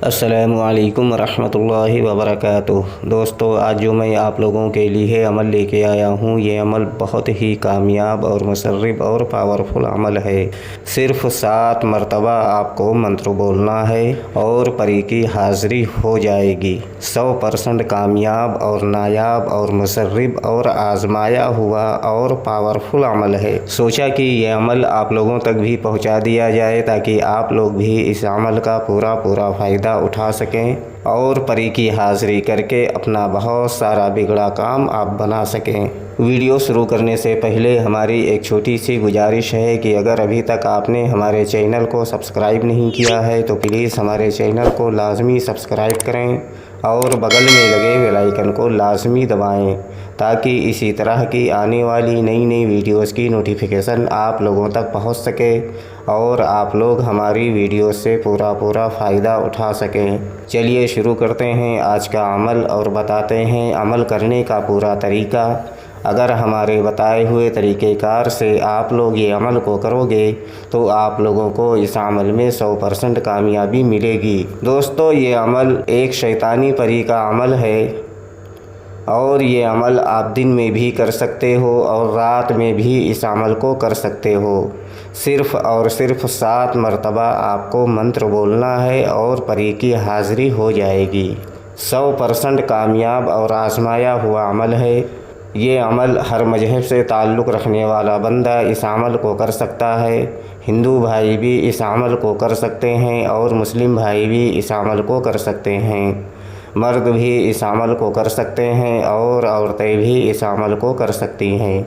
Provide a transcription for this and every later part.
अस्सलामु अलैकुम रहमतुल्लाहि व बरकातुहू। दोस्तों, आज जो मैं आप लोगों के लिए अमल लेके आया हूँ, ये अमल बहुत ही कामयाब और मुसर्रिफ और पावरफुल अमल है। सिर्फ़ 7 मरतबा आपको मंत्र बोलना है और परी की हाज़िरी हो जाएगी। 100% कामयाब और नायाब और मुसर्रिफ और आज़माया हुआ और पावरफुल अमल है। सोचा कि यह अमल आप लोगों तक भी पहुँचा दिया जाए ताकि आप लोग भी इस अमल का पूरा फ़ायदा उठा सकें और परी की हाज़िरी करके अपना बहुत सारा बिगड़ा काम आप बना सकें। वीडियो शुरू करने से पहले हमारी एक छोटी सी गुजारिश है कि अगर अभी तक आपने हमारे चैनल को सब्सक्राइब नहीं किया है तो प्लीज़ हमारे चैनल को लाजमी सब्सक्राइब करें और बगल में लगे बेल आइकन को लाजमी दबाएं ताकि इसी तरह की आने वाली नई वीडियोस की नोटिफिकेशन आप लोगों तक पहुंच सके और आप लोग हमारी वीडियो से पूरा फ़ायदा उठा सकें। चलिए शुरू करते हैं आज का अमल और बताते हैं अमल करने का पूरा तरीका। अगर हमारे बताए हुए तरीक़ेकार से आप लोग ये अमल को करोगे तो आप लोगों को इस अमल में 100% कामयाबी मिलेगी। दोस्तों, ये अमल एक शैतानी परी का अमल है और ये अमल आप दिन में भी कर सकते हो और रात में भी इस अमल को कर सकते हो। सिर्फ़ और सिर्फ 7 मरतबा आपको मंत्र बोलना है और परी की हाज़िरी हो जाएगी। 100% कामयाब और आज़माया हुआ अमल है। ये अमल हर मज़हब से ताल्लुक़ रखने वाला बंदा इस अमल को कर सकता है। हिंदू भाई भी इस अमल को कर सकते हैं और मुस्लिम भाई भी इस अमल को कर सकते हैं। मर्द भी इस अमल को कर सकते हैं और औरतें भी इस अमल को कर सकती हैं।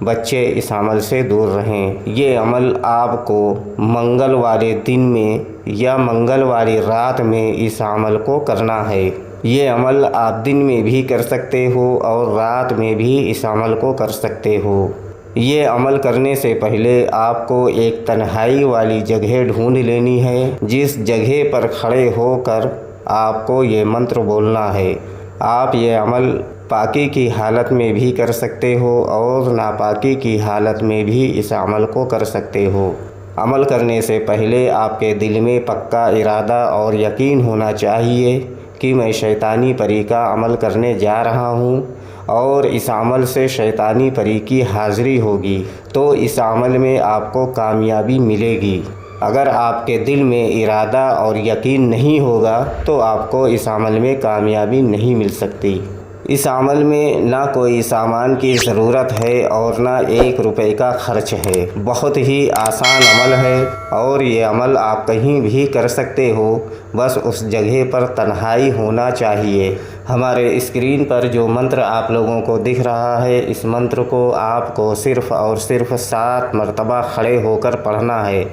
बच्चे इस अमल से दूर रहें। ये अमल आपको मंगल वाले दिन में या मंगल वाली रात में इस अमल को करना है। ये अमल आप दिन में भी कर सकते हो और रात में भी इस अमल को कर सकते हो। ये अमल करने से पहले आपको एक तन्हाई वाली जगह ढूंढ लेनी है, जिस जगह पर खड़े होकर आपको ये मंत्र बोलना है। आप ये अमल पाकी की हालत में भी कर सकते हो और नापाकी की हालत में भी इस अमल को कर सकते हो। अमल करने से पहले आपके दिल में पक्का इरादा और यकीन होना चाहिए कि मैं शैतानी परी का अमल करने जा रहा हूँ और इस अमल से शैतानी परी की हाज़िरी होगी तो इस अमल में आपको कामयाबी मिलेगी। अगर आपके दिल में इरादा और यकीन नहीं होगा तो आपको इस अमल में कामयाबी नहीं मिल सकती। इस अमल में ना कोई सामान की ज़रूरत है और ना 1 रुपये का खर्च है। बहुत ही आसान अमल है और ये अमल आप कहीं भी कर सकते हो, बस उस जगह पर तन्हाई होना चाहिए। हमारे स्क्रीन पर जो मंत्र आप लोगों को दिख रहा है, इस मंत्र को आपको सिर्फ़ और सिर्फ 7 मरतबा खड़े होकर पढ़ना है।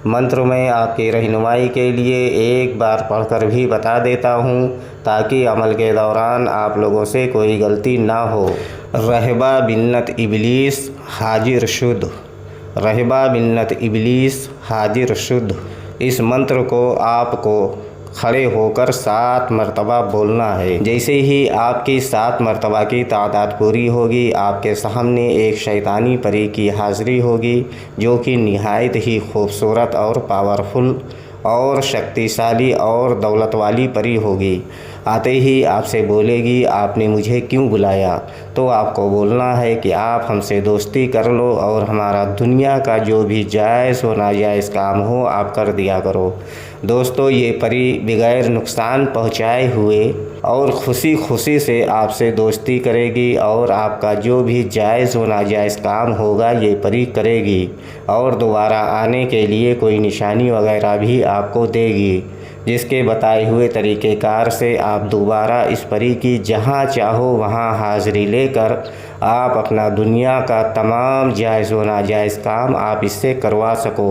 मंत्र में आपकी रहनुमाई के लिए एक बार पढ़कर भी बता देता हूँ ताकि अमल के दौरान आप लोगों से कोई गलती ना हो। रहबा बिन्नत इबलीस हाजिर शुद्ध, रहबा बिन्नत इबलीस हाजिर शुद्ध। इस मंत्र को आपको खड़े होकर 7 मरतबा बोलना है। जैसे ही आपकी 7 मरतबा की तादाद पूरी होगी, आपके सामने एक शैतानी परी की हाज़िरी होगी जो कि निहायत ही खूबसूरत और पावरफुल और शक्तिशाली और दौलत वाली परी होगी। आते ही आपसे बोलेगी, आपने मुझे क्यों बुलाया? तो आपको बोलना है कि आप हमसे दोस्ती कर लो और हमारा दुनिया का जो भी जायज़ व नाजायज़ काम हो आप कर दिया करो। दोस्तों, ये परी बगैर नुकसान पहुँचाए हुए और खुशी से आपसे दोस्ती करेगी और आपका जो भी जायज़ व नाजायज़ काम होगा ये परी करेगी और दोबारा आने के लिए कोई निशानी वगैरह भी आपको देगी, जिसके बताए हुए तरीक़ेकार से आप दोबारा इस परी की जहाँ चाहो वहाँ हाज़िरी लेकर आप अपना दुनिया का तमाम जायज़ व नाजायज़ काम आप इससे करवा सको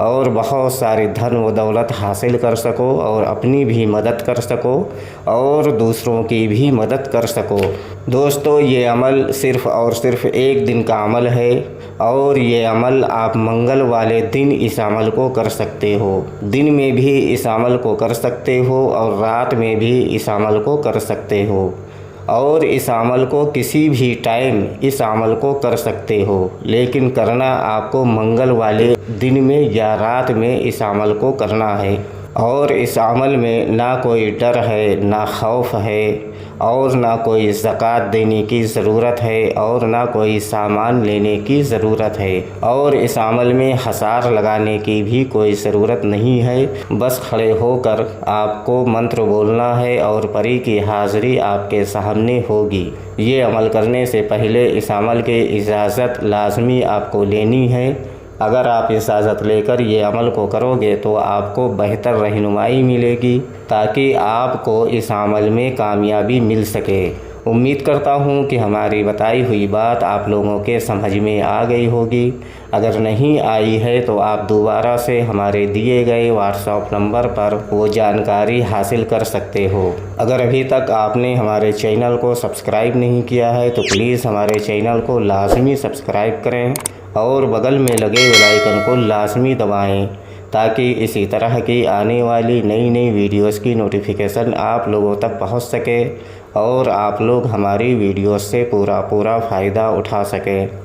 और बहुत सारी धन व दौलत हासिल कर सको और अपनी भी मदद कर सको और दूसरों की भी मदद कर सको। दोस्तों, ये अमल सिर्फ़ और सिर्फ 1 दिन का अमल है और ये अमल आप मंगल वाले दिन इस अमल को कर सकते हो। दिन में भी इस अमल को कर सकते हो और रात में भी इस अमल को कर सकते हो और इस अमल को किसी भी टाइम इस अमल को कर सकते हो, लेकिन करना आपको मंगल वाले दिन में या रात में इस अमल को करना है। और इस अमल में ना कोई डर है, ना खौफ है, और ना कोई ज़कात देने की ज़रूरत है, और ना कोई सामान लेने की ज़रूरत है, और इस अमल में हसार लगाने की भी कोई ज़रूरत नहीं है। बस खड़े होकर आपको मंत्र बोलना है और परी की हाज़िरी आपके सामने होगी। ये अमल करने से पहले इस अमल की इजाज़त लाज़मी आपको लेनी है। अगर आप इजाज़त लेकर ये अमल को करोगे तो आपको बेहतर रहनुमाई मिलेगी ताकि आपको इस अमल में कामयाबी मिल सके। उम्मीद करता हूँ कि हमारी बताई हुई बात आप लोगों के समझ में आ गई होगी। अगर नहीं आई है तो आप दोबारा से हमारे दिए गए व्हाट्सएप नंबर पर वो जानकारी हासिल कर सकते हो। अगर अभी तक आपने हमारे चैनल को सब्सक्राइब नहीं किया है तो प्लीज़ हमारे चैनल को लाजमी सब्सक्राइब करें और बगल में लगे बेल आइकन को लाजमी दबाएं ताकि इसी तरह की आने वाली नई नई वीडियोस की नोटिफिकेशन आप लोगों तक पहुंच सके और आप लोग हमारी वीडियोस से पूरा फ़ायदा उठा सकें।